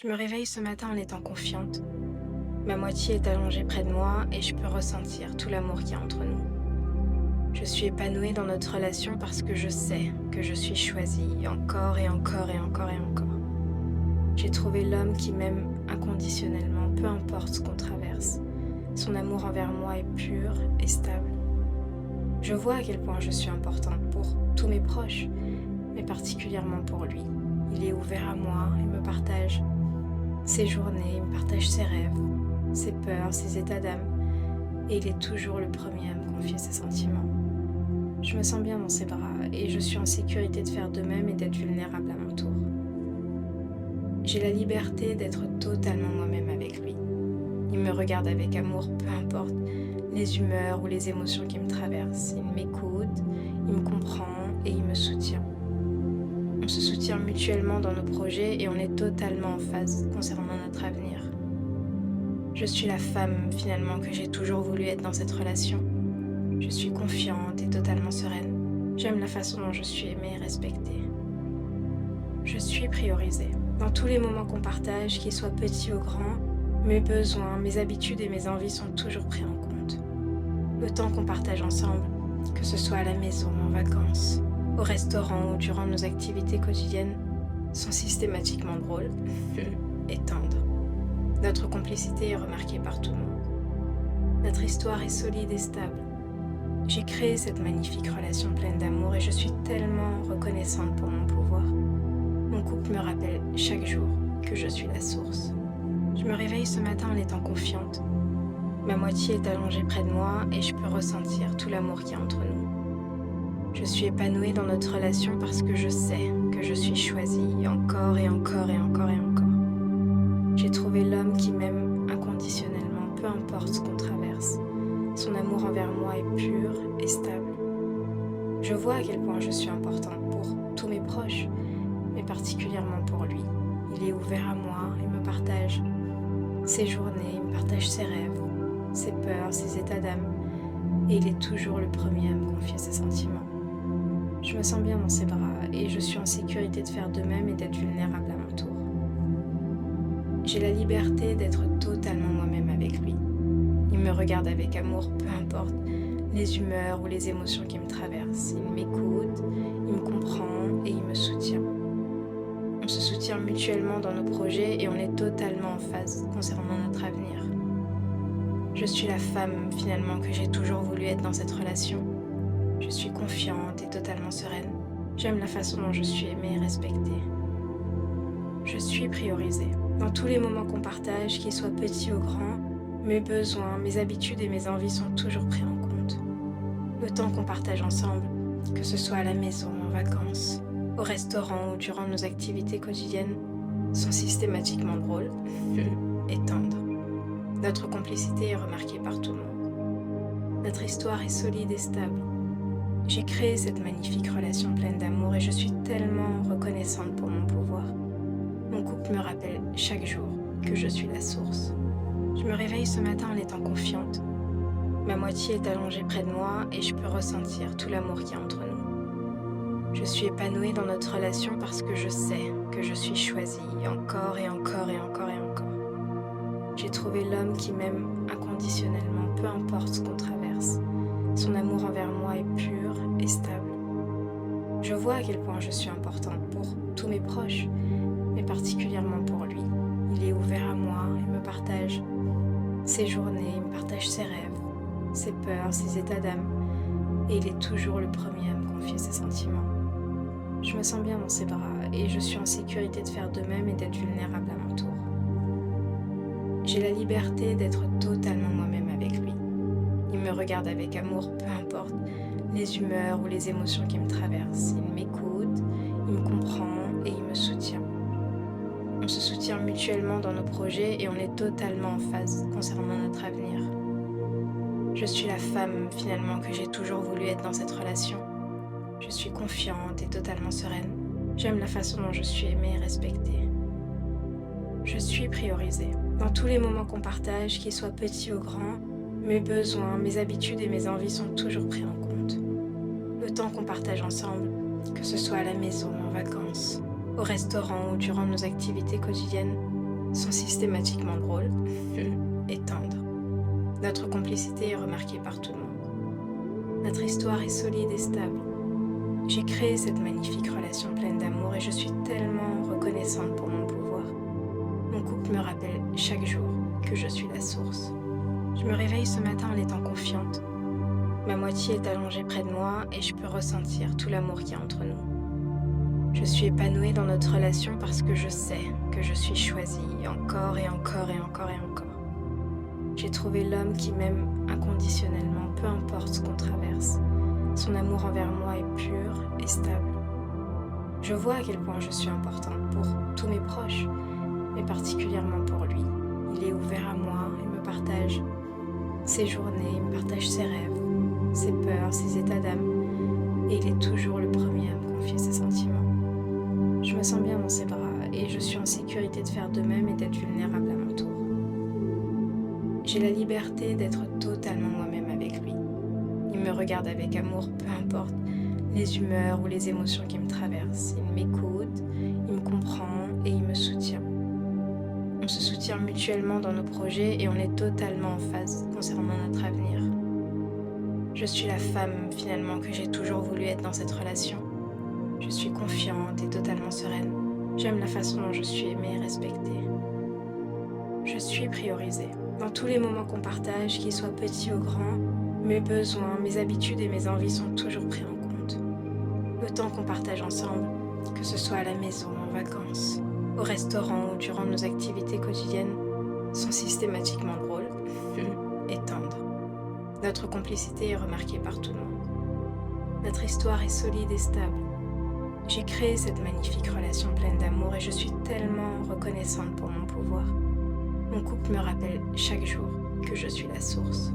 Je me réveille ce matin en étant confiante. Ma moitié est allongée près de moi et je peux ressentir tout l'amour qu'il y a entre nous. Je suis épanouie dans notre relation parce que je sais que je suis choisie encore et encore et encore et encore. J'ai trouvé l'homme qui m'aime inconditionnellement, peu importe ce qu'on traverse. Son amour envers moi est pur et stable. Je vois à quel point je suis importante pour tous mes proches, mais particulièrement pour lui. Il est ouvert à moi et me partage ses journées, il me partage ses rêves, ses peurs, ses états d'âme. Et il est toujours le premier à me confier ses sentiments. Je me sens bien dans ses bras et je suis en sécurité de faire de même et d'être vulnérable à mon tour. J'ai la liberté d'être totalement moi-même avec lui. Il me regarde avec amour, peu importe les humeurs ou les émotions qui me traversent. Il m'écoute, il me comprend et il me soutient. On se soutient mutuellement dans nos projets et on est totalement en phase concernant notre avenir. Je suis la femme finalement que j'ai toujours voulu être dans cette relation. Je suis confiante et totalement sereine. J'aime la façon dont je suis aimée et respectée. Je suis priorisée. Dans tous les moments qu'on partage, qu'ils soient petits ou grands, mes besoins, mes habitudes et mes envies sont toujours pris en compte. Le temps qu'on partage ensemble, que ce soit à la maison, en vacances, au restaurant ou durant nos activités quotidiennes, sont systématiquement drôles et tendres. Notre complicité est remarquée par tout le monde. Notre histoire est solide et stable. J'ai créé cette magnifique relation pleine d'amour et je suis tellement reconnaissante pour mon pouvoir. Mon couple me rappelle chaque jour que je suis la source. Je me réveille ce matin en étant confiante. Ma moitié est allongée près de moi et je peux ressentir tout l'amour qu'il y a entre nous. Je suis épanouie dans notre relation parce que je sais que je suis choisie encore et encore et encore et encore. J'ai trouvé l'homme qui m'aime inconditionnellement, peu importe ce qu'on traverse. Son amour envers moi est pur et stable. Je vois à quel point je suis importante pour tous mes proches, mais particulièrement pour lui. Il est ouvert à moi et me partage ses journées, il me partage ses rêves, ses peurs, ses états d'âme. Et il est toujours le premier à me confier ses sentiments. Je me sens bien dans ses bras et je suis en sécurité de faire de même et d'être vulnérable à mon tour. J'ai la liberté d'être totalement moi-même avec lui. Il me regarde avec amour, peu importe les humeurs ou les émotions qui me traversent. Il m'écoute, il me comprend et il me soutient. On se soutient mutuellement dans nos projets et on est totalement en phase concernant notre avenir. Je suis la femme finalement que j'ai toujours voulu être dans cette relation. Je suis confiante et totalement sereine. J'aime la façon dont je suis aimée et respectée. Je suis priorisée. Dans tous les moments qu'on partage, qu'ils soient petits ou grands, mes besoins, mes habitudes et mes envies sont toujours pris en compte. Le temps qu'on partage ensemble, que ce soit à la maison, en vacances, au restaurant ou durant nos activités quotidiennes, sont systématiquement drôles et tendres. Notre complicité est remarquée par tout le monde. Notre histoire est solide et stable. J'ai créé cette magnifique relation pleine d'amour et je suis tellement reconnaissante pour mon pouvoir. Mon couple me rappelle chaque jour que je suis la source. Je me réveille ce matin en étant confiante. Ma moitié est allongée près de moi et je peux ressentir tout l'amour qu'il y a entre nous. Je suis épanouie dans notre relation parce que je sais que je suis choisie encore et encore et encore et encore. J'ai trouvé l'homme qui m'aime inconditionnellement, peu importe ce qu'on traverse. Son amour envers moi est pur et stable. Je vois à quel point je suis importante pour tous mes proches, mais particulièrement pour lui. Il est ouvert à moi et me partage ses journées, il me partage ses rêves, ses peurs, ses états d'âme. Et il est toujours le premier à me confier ses sentiments. Je me sens bien dans ses bras et je suis en sécurité de faire de même et d'être vulnérable à mon tour. J'ai la liberté d'être totalement moi-même avec lui. Il me regarde avec amour, peu importe les humeurs ou les émotions qui me traversent. Il m'écoute, il me comprend et il me soutient. On se soutient mutuellement dans nos projets et on est totalement en phase concernant notre avenir. Je suis la femme finalement que j'ai toujours voulu être dans cette relation. Je suis confiante et totalement sereine. J'aime la façon dont je suis aimée et respectée. Je suis priorisée. Dans tous les moments qu'on partage, qu'ils soient petits ou grands, mes besoins, mes habitudes et mes envies sont toujours pris en compte. Le temps qu'on partage ensemble, que ce soit à la maison, en vacances, au restaurant ou durant nos activités quotidiennes, sont systématiquement drôles et tendres. Notre complicité est remarquée par tout le monde. Notre histoire est solide et stable. J'ai créé cette magnifique relation pleine d'amour et je suis tellement reconnaissante pour mon pouvoir. Mon couple me rappelle chaque jour que je suis la source. Je me réveille ce matin en étant confiante. Ma moitié est allongée près de moi et je peux ressentir tout l'amour qu'il y a entre nous. Je suis épanouie dans notre relation parce que je sais que je suis choisie encore et encore et encore et encore. J'ai trouvé l'homme qui m'aime inconditionnellement, peu importe ce qu'on traverse. Son amour envers moi est pur et stable. Je vois à quel point je suis importante pour tous mes proches, mais particulièrement pour lui. Il est ouvert à moi et me partage ses journées, il me partage ses rêves, ses peurs, ses états d'âme, et il est toujours le premier à me confier ses sentiments. Je me sens bien dans ses bras et je suis en sécurité de faire de même et d'être vulnérable à mon tour. J'ai la liberté d'être totalement moi-même avec lui. Il me regarde avec amour, peu importe les humeurs ou les émotions qui me traversent. Il m'écoute, il me comprend et il me soutient. On se soutient mutuellement dans nos projets et on est totalement en phase concernant notre avenir. Je suis la femme finalement que j'ai toujours voulu être dans cette relation. Je suis confiante et totalement sereine. J'aime la façon dont je suis aimée et respectée. Je suis priorisée. Dans tous les moments qu'on partage, qu'ils soient petits ou grands, mes besoins, mes habitudes et mes envies sont toujours pris en compte. Le temps qu'on partage ensemble, que ce soit à la maison, en vacances, au restaurant ou durant nos activités quotidiennes, sont systématiquement drôles et tendres. Notre complicité est remarquée par tout le monde. Notre histoire est solide et stable. J'ai créé cette magnifique relation pleine d'amour et je suis tellement reconnaissante pour mon pouvoir. Mon couple me rappelle chaque jour que je suis la source.